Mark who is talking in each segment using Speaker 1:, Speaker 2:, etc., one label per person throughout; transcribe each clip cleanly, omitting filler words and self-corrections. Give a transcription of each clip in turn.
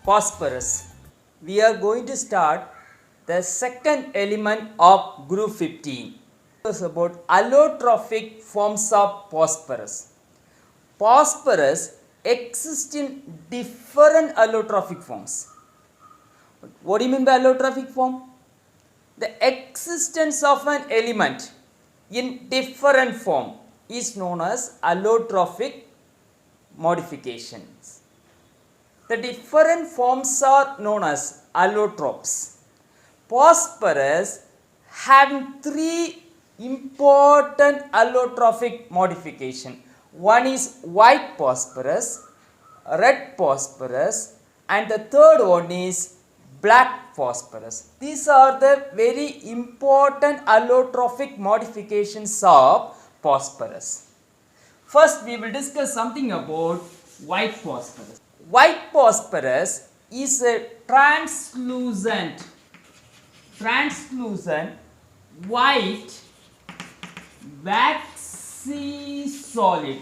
Speaker 1: phosphorus. We are going to start the second element of group 15. It's about allotrophic forms of phosphorus. Phosphorus exists in different allotrophic forms. What do you mean by allotrophic form? The existence of an element in different form is known as allotrophic modifications. The different forms are known as allotropes. Phosphorus having three important allotrophic modification. One is white phosphorus, red phosphorus, and the third one is black phosphorus. These are the very important allotrophic modifications of phosphorus. First, we will discuss something about white phosphorus. White phosphorus is a translucent white waxy solid.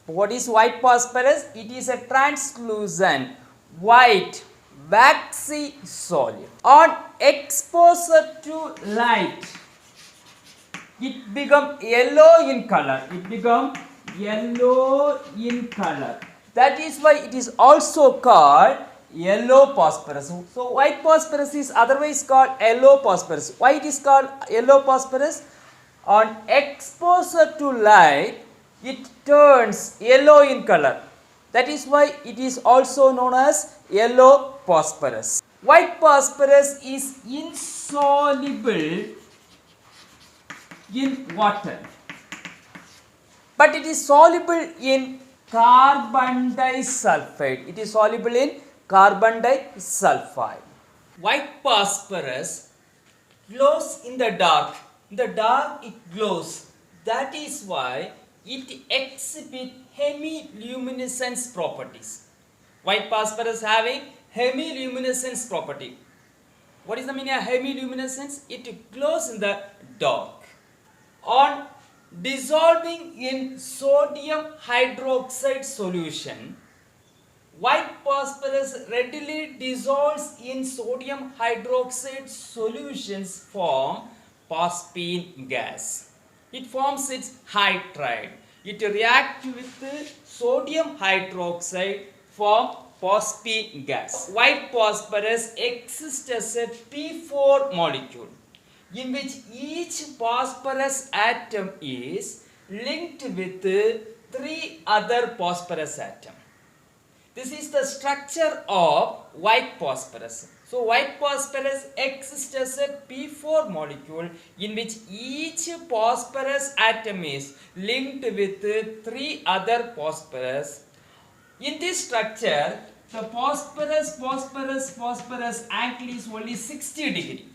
Speaker 1: What is white phosphorus? It is a translucent white waxy solid. On exposure to light, it becomes yellow in color. That is why it is also called yellow phosphorus. So white phosphorus is otherwise called yellow phosphorus. Why it is called yellow phosphorus? On exposure to light, it turns yellow in color. That is why it is also known as yellow phosphorus. White phosphorus is insoluble in water, but it is soluble in carbon disulfide. It is soluble in carbon disulfide. White phosphorus glows in the dark. In the dark it glows. That is why it exhibits hemiluminescence properties. White phosphorus having hemiluminescence property. What is the meaning of hemiluminescence? It glows in the dark. On dissolving in sodium hydroxide solution, white phosphorus readily dissolves in sodium hydroxide solutions form phosphine gas. It forms its hydride. It reacts with sodium hydroxide form phosphine gas. White phosphorus exists as a P4 molecule in which each phosphorus atom is linked with three other phosphorus atoms. This is the structure of white phosphorus. So white phosphorus exists as a P4 molecule in which each phosphorus atom is linked with three other phosphorus. In this structure, the phosphorus angle is only 60 degree.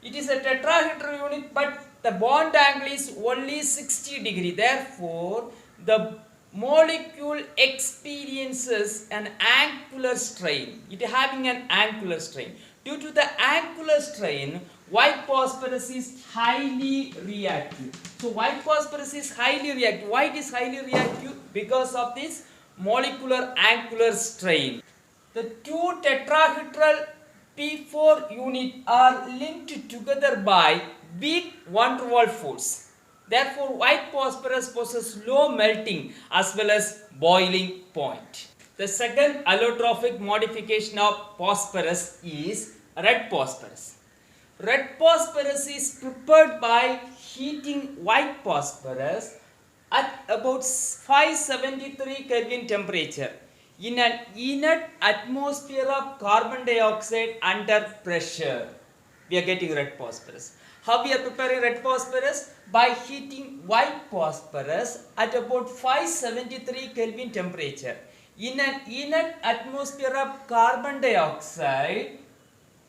Speaker 1: It is a tetrahedral unit, but the bond angle is only 60 degree. Therefore, the molecule experiences an angular strain. It is having an angular strain. Due to the angular strain, white phosphorus is highly reactive. So, white phosphorus is highly reactive. Why it is highly reactive? Because of this molecular angular strain. The two tetrahedral P4 unit are linked together by weak van der Waals force. Therefore, white phosphorus possesses low melting as well as boiling point. The second allotrophic modification of phosphorus is red phosphorus. Red phosphorus is prepared by heating white phosphorus at about 573 Kelvin temperature in an inert atmosphere of carbon dioxide under pressure. We are getting red phosphorus. How we are preparing red phosphorus? By heating white phosphorus at about 573 Kelvin temperature in an inert atmosphere of carbon dioxide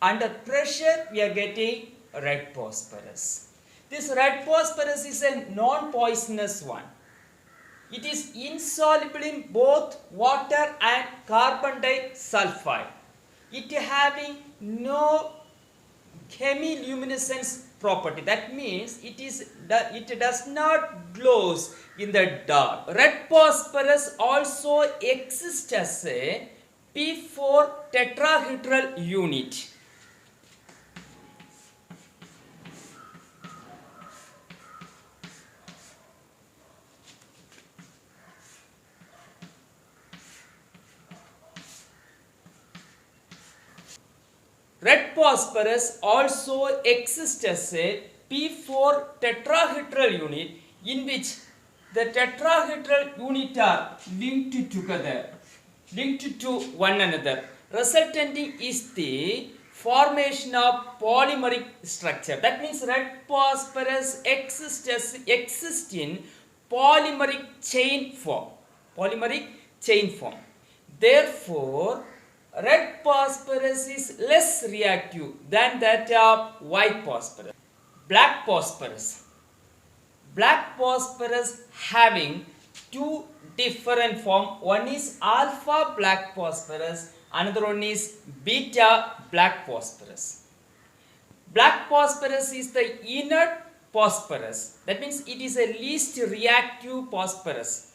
Speaker 1: under pressure. We are getting red phosphorus. This red phosphorus is a non-poisonous one. It is insoluble in both water and carbon disulfide. It having no chemiluminescence property. That means it does not glows in the dark. Red phosphorus also exists as a P4 tetrahedral unit. Red phosphorus also exists as a P4 tetrahedral unit in which the tetrahedral unit are linked together, linked to one another, resulting is the formation of polymeric structure. That means red phosphorus exists in polymeric chain form. Polymeric chain form. Therefore, red phosphorus is less reactive than that of white phosphorus. Black phosphorus. Black phosphorus having two different form. One is alpha black phosphorus, another one is beta black phosphorus. Black phosphorus is the inert phosphorus. That means it is a least reactive phosphorus.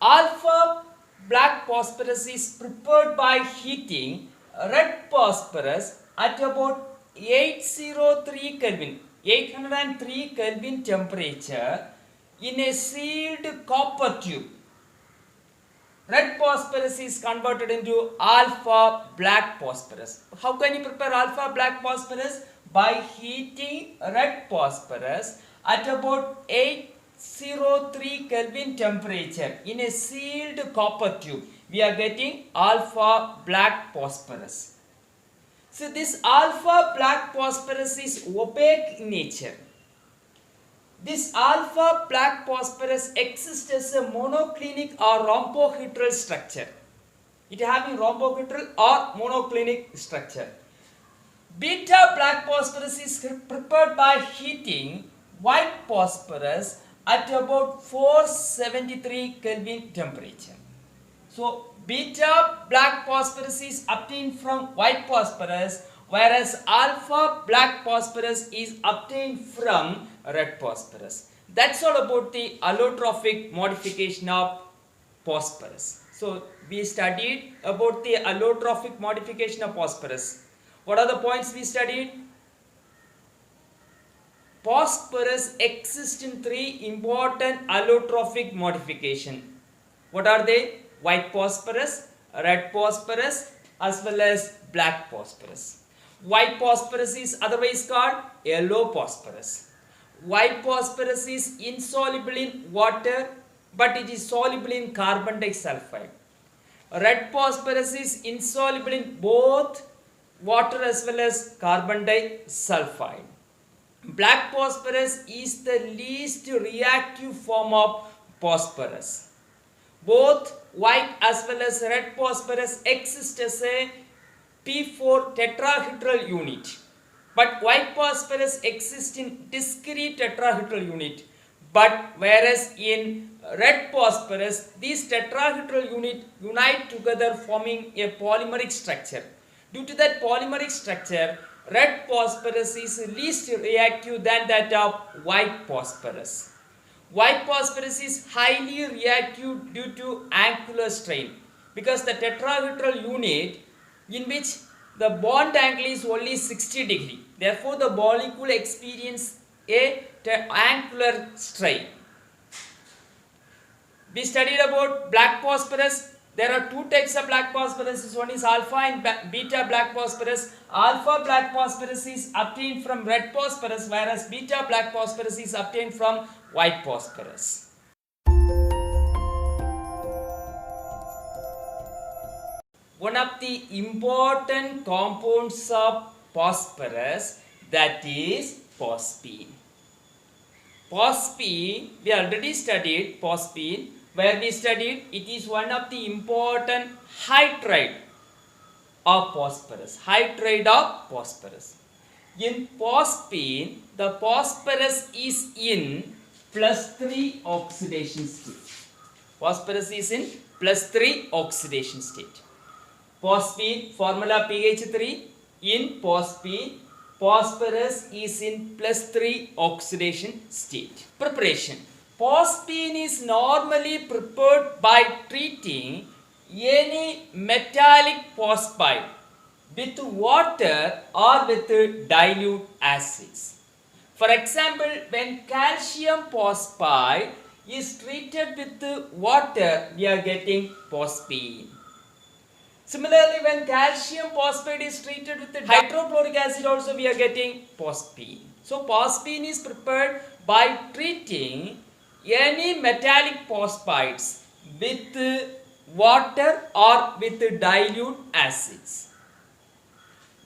Speaker 1: Alpha black phosphorus is prepared by heating red phosphorus at about 803 Kelvin, 803 Kelvin temperature in a sealed copper tube. Red phosphorus is converted into alpha black phosphorus. How can you prepare alpha black phosphorus? By heating red phosphorus at about 803 Kelvin temperature in a sealed copper tube. We are getting alpha black phosphorus. So this alpha black phosphorus is opaque in nature. This alpha black phosphorus exists as a monoclinic or rhombohedral structure. It having rhombohedral or monoclinic structure. Beta black phosphorus is prepared by heating white phosphorus at about 473 Kelvin temperature. So beta black phosphorus is obtained from white phosphorus, whereas alpha black phosphorus is obtained from red phosphorus. That's all about the allotropic modification of phosphorus. So we studied about the allotropic modification of phosphorus. What are the points we studied? Phosphorus exists in three important allotropic modification. What are they? White phosphorus, red phosphorus, as well as black phosphorus. White phosphorus is otherwise called yellow phosphorus. White phosphorus is insoluble in water, but it is soluble in carbon disulfide. Red phosphorus is insoluble in both water as well as carbon disulfide. Black phosphorus is the least reactive form of phosphorus. Both white as well as red phosphorus exist as a P4 tetrahedral unit. But white phosphorus exists in discrete tetrahedral unit. But whereas in red phosphorus, these tetrahedral units unite together forming a polymeric structure. Due to that polymeric structure, red phosphorus is least reactive than that of white phosphorus. White phosphorus is highly reactive due to angular strain because the tetrahedral unit in which the bond angle is only 60 degree. Therefore, the molecule experience a angular strain. We studied about black phosphorus. There are two types of black phosphorus. One is alpha and beta black phosphorus. Alpha black phosphorus is obtained from red phosphorus, whereas beta black phosphorus is obtained from white phosphorus. One of the important compounds of phosphorus, that is phosphine. Phosphine, we already studied phosphine, where we studied it is one of the important hydride of phosphorus. Hydride of phosphorus. In phosphine, the phosphorus is in +3 oxidation state. Phosphorus is in +3 oxidation state. Phosphine, formula pH3. In phosphine, phosphorus is in +3 oxidation state. Preparation. Phosphine is normally prepared by treating any metallic phosphide with water or with dilute acids. For example, when calcium phosphide is treated with water, we are getting phosphine. Similarly, when calcium phosphide is treated with hydrochloric acid, also we are getting phosphine. So, phosphine is prepared by treating any metallic phosphides with water or with dilute acids.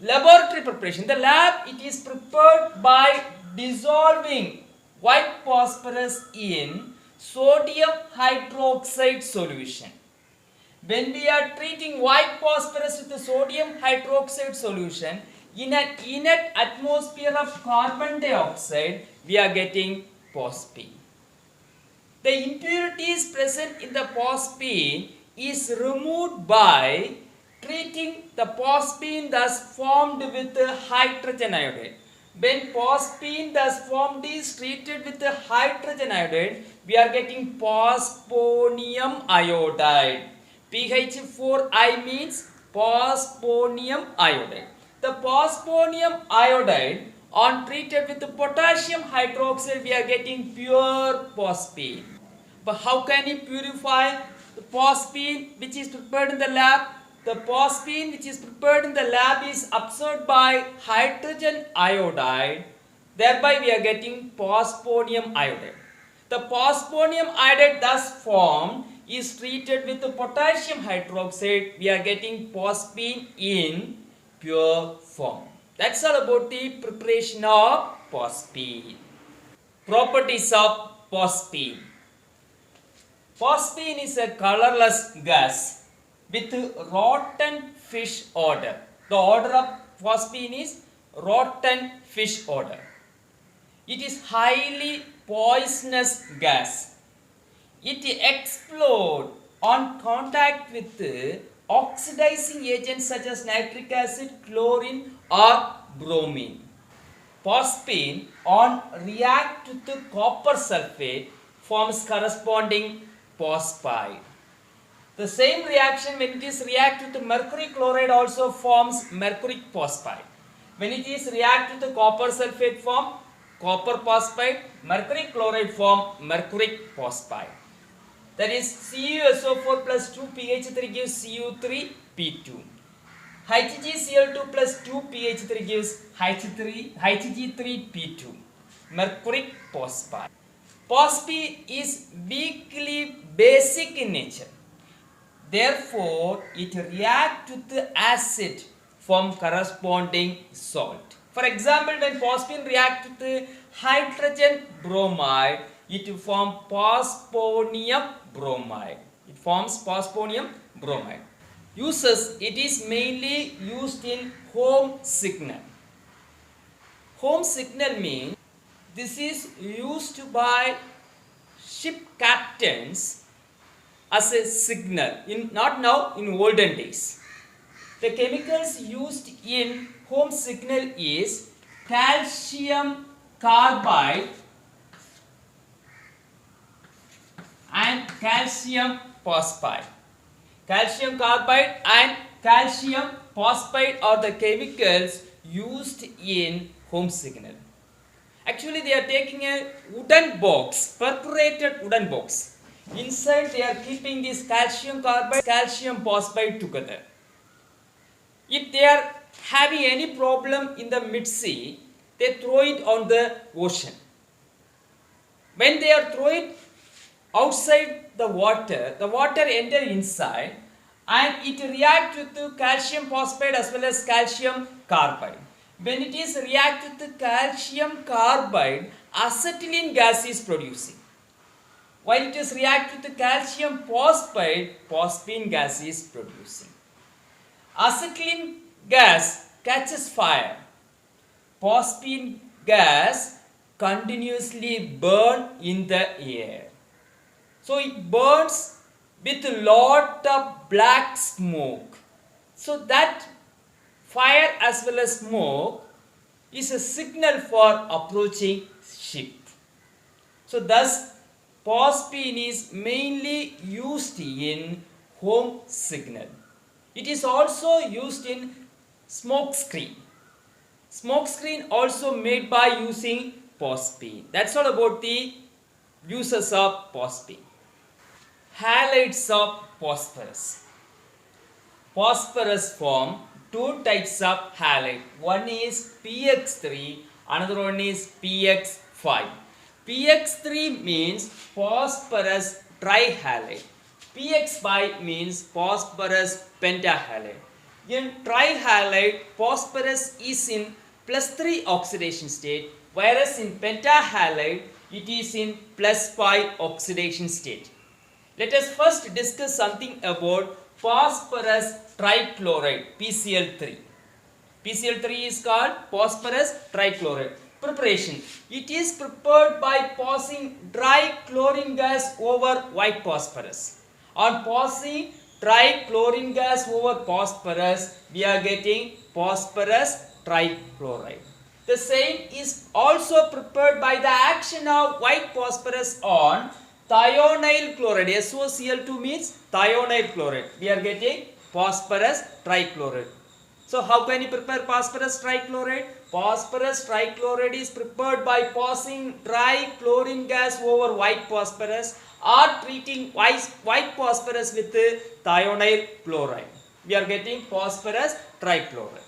Speaker 1: Laboratory preparation. The lab, it is prepared by dissolving white phosphorus in sodium hydroxide solution. When we are treating white phosphorus with the sodium hydroxide solution in an inert atmosphere of carbon dioxide, we are getting phosphine. The impurities present in the phosphine is removed by treating the phosphine thus formed with hydrogen iodide. When phosphine thus formed is treated with hydrogen iodide, we are getting phosphonium iodide. PH4I means phosphonium iodide. The phosphonium iodide on treated with the potassium hydroxide, we are getting pure phosphine. But how can you purify the phosphine which is prepared in the lab? The phosphine which is prepared in the lab is absorbed by hydrogen iodide. Thereby we are getting phosphonium iodide. The phosphonium iodide thus formed is treated with the potassium hydroxide. We are getting phosphine in pure form. That's all about the preparation of phosphine. Properties of phosphine. Phosphine is a colorless gas with rotten fish odor. The odor of phosphine is rotten fish odor. It is highly poisonous gas. It explodes on contact with oxidizing agents such as nitric acid, chlorine or bromine. Phosphine on react with copper sulfate forms corresponding phosphide. The same reaction when it is react with mercury chloride also forms mercuric phosphide. When it is react with copper sulfate form copper phosphide, mercury chloride form mercuric phosphide. That is CuSO4 plus 2pH3 gives Cu3P2. HgCl2 plus 2pH3 gives Hg3P2. Mercuric phosphide. Phosphine is weakly basic in nature. Therefore, it reacts with the acid form corresponding salt. For example, when phosphine reacts with the hydrogen bromide, it forms phosphonium bromide. It forms phosphonium bromide. Uses, it is mainly used in home signal. Home signal means this is used by ship captains as a signal, not now, in olden days. The chemicals used in home signal is calcium carbide and calcium phosphide. Calcium carbide and calcium phosphide are the chemicals used in home signal. Actually, they are taking a wooden box, perforated wooden box. Inside they are keeping this calcium carbide, calcium phosphide together. If they are having any problem in the mid-sea, they throw it on the ocean. When they are throwing it outside the water enter inside and it reacts with the calcium phosphide as well as calcium carbide. When it is react with the calcium carbide, acetylene gas is producing. While it is react with the calcium phosphide, phosphine gas is producing. Acetylene gas catches fire. Phosphine gas continuously burn in the air. So it burns with a lot of black smoke. So that fire as well as smoke is a signal for approaching ship. So thus phosphine is mainly used in home signal. It is also used in smoke screen. Smoke screen also made by using phosphine. That's all about the uses of phosphine. Halides of phosphorus. Phosphorus form two types of halide. One is PX3, another one is PX5. PX3 means phosphorus trihalide. PX5 means phosphorus pentahalide. In trihalide, phosphorus is in +3 oxidation state, whereas in pentahalide, it is in +5 oxidation state. Let us first discuss something about phosphorus trichloride, PCl3. PCl3 is called phosphorus trichloride. Preparation. It is prepared by passing dry chlorine gas over white phosphorus. On passing dry chlorine gas over phosphorus, we are getting phosphorus trichloride. The same is also prepared by the action of white phosphorus on thionyl chloride. SOCl2 means thionyl chloride. We are getting phosphorus trichloride. So how can you prepare phosphorus trichloride? Phosphorus trichloride is prepared by passing dry chlorine gas over white phosphorus or treating white phosphorus with thionyl chloride. We are getting phosphorus trichloride.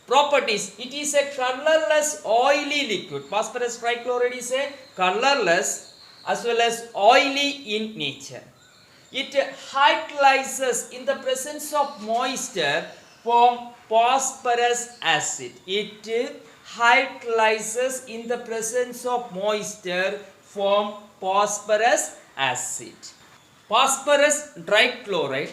Speaker 1: Properties. It is a colorless oily liquid. Phosphorus trichloride is a colorless as well as oily in nature. It hydrolyzes in the presence of moisture from phosphorus acid. It hydrolyzes in the presence of moisture from phosphorus acid. Phosphorus trichloride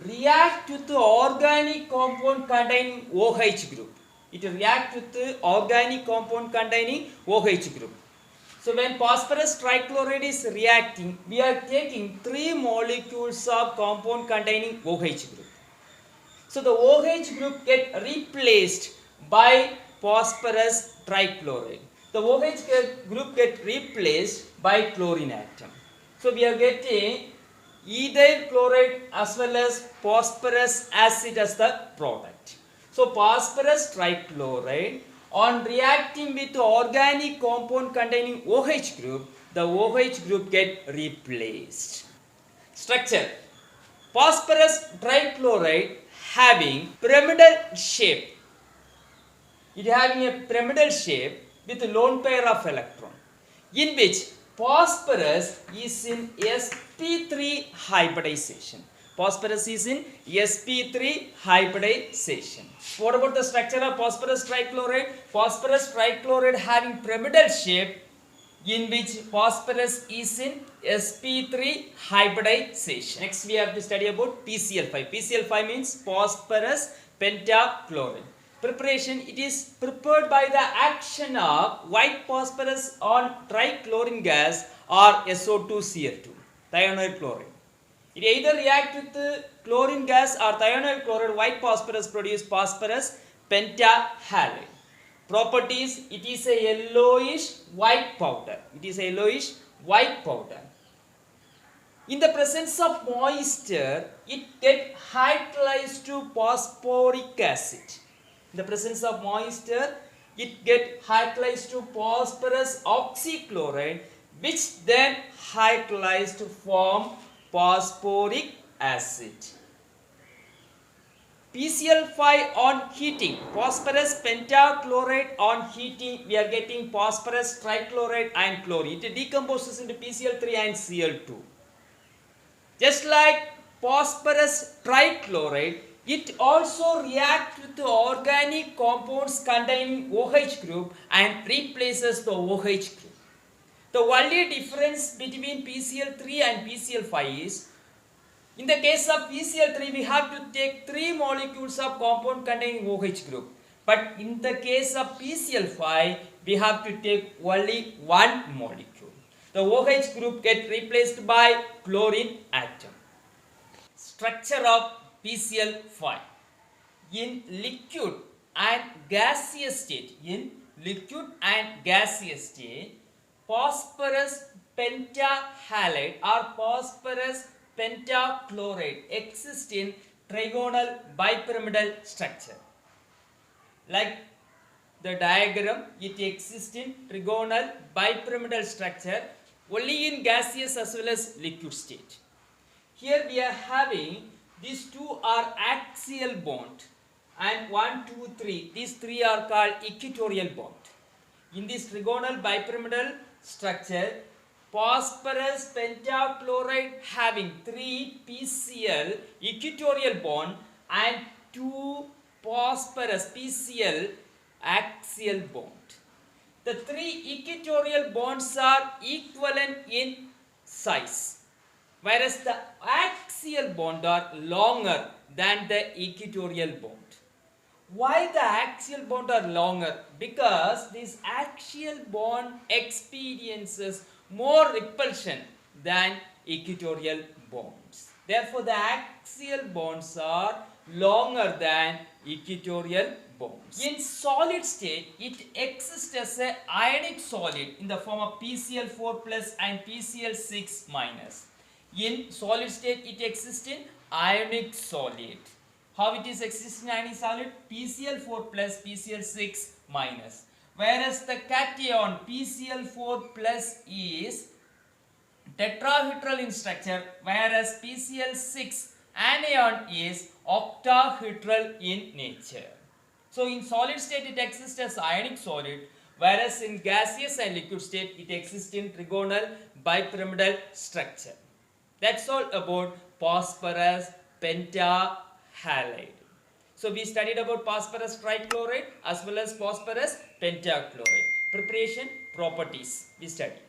Speaker 1: react with the organic compound containing OH group. It reacts with the organic compound containing OH group. So when phosphorus trichloride is reacting, we are taking 3 molecules of compound containing OH group. So the OH group get replaced by phosphorus trichloride. The OH group get replaced by chlorine atom. So we are getting ethyl chloride as well as phosphorus acid as the product. So phosphorus trichloride on reacting with the organic compound containing OH group, the OH group get replaced. Structure. Phosphorus trichloride having pyramidal shape. It having a pyramidal shape with a lone pair of electron, in which phosphorus is in sp3 hybridization. Phosphorus is in sp3 hybridization. What about the structure of phosphorus trichloride? Phosphorus trichloride having pyramidal shape, in which phosphorus is in sp3 hybridization. Next we have to study about PCl5. PCl5 means phosphorus pentachloride. Preparation. It is prepared by the action of white phosphorus on trichlorine gas or SO2Cl2, thionyl chloride. It either react with the chlorine gas or thionyl chloride. White phosphorus produce phosphorus pentahalide. Properties. It is a yellowish white powder. It is a yellowish white powder. In the presence of moisture, it get hydrolyzed to phosphoric acid. In the presence of moisture, it get hydrolyzed to phosphorus oxychloride, which then hydrolyzed to form phosphoric acid. PCl5 on heating, phosphorus pentachloride on heating, we are getting phosphorus trichloride and chlorine. It decomposes into PCl3 and Cl2. Just like phosphorus trichloride, it also reacts with the organic compounds containing OH group and replaces the OH group. The only difference between PCl3 and PCl5 is, in the case of PCl3, we have to take 3 molecules of compound containing OH group. But in the case of PCl5, we have to take only 1 molecule. The OH group gets replaced by chlorine atom. Structure of PCl5. In liquid and gaseous state, phosphorus pentahalide or phosphorus pentachloride exist in trigonal bipyramidal structure. Like the diagram, it exists in trigonal bipyramidal structure only in gaseous as well as liquid state. Here we are having these two are axial bond, and 1, 2, 3. These three are called equatorial bond. In this trigonal bipyramidal structure, phosphorus pentachloride having 3 PCl equatorial bond and 2 phosphorus PCl axial bond. The 3 equatorial bonds are equivalent in size, whereas the axial bond are longer than the equatorial bond. Why the axial bond are longer? Because this axial bond experiences more repulsion than equatorial bonds. Therefore, the axial bonds are longer than equatorial bonds. In solid state, it exists as an ionic solid in the form of PCl4 plus and PCl6 minus. In solid state, it exists in ionic solid. How it is existing in ionic solid? PCl4 plus PCl6 minus. Whereas the cation PCl4 plus is tetrahedral in structure, whereas PCl6 anion is octahedral in nature. So in solid state it exists as ionic solid, whereas in gaseous and liquid state it exists in trigonal bipyramidal structure. That's all about phosphorus pentahalide. So we studied about phosphorus trichloride as well as phosphorus pentachloride. Preparation, properties we studied.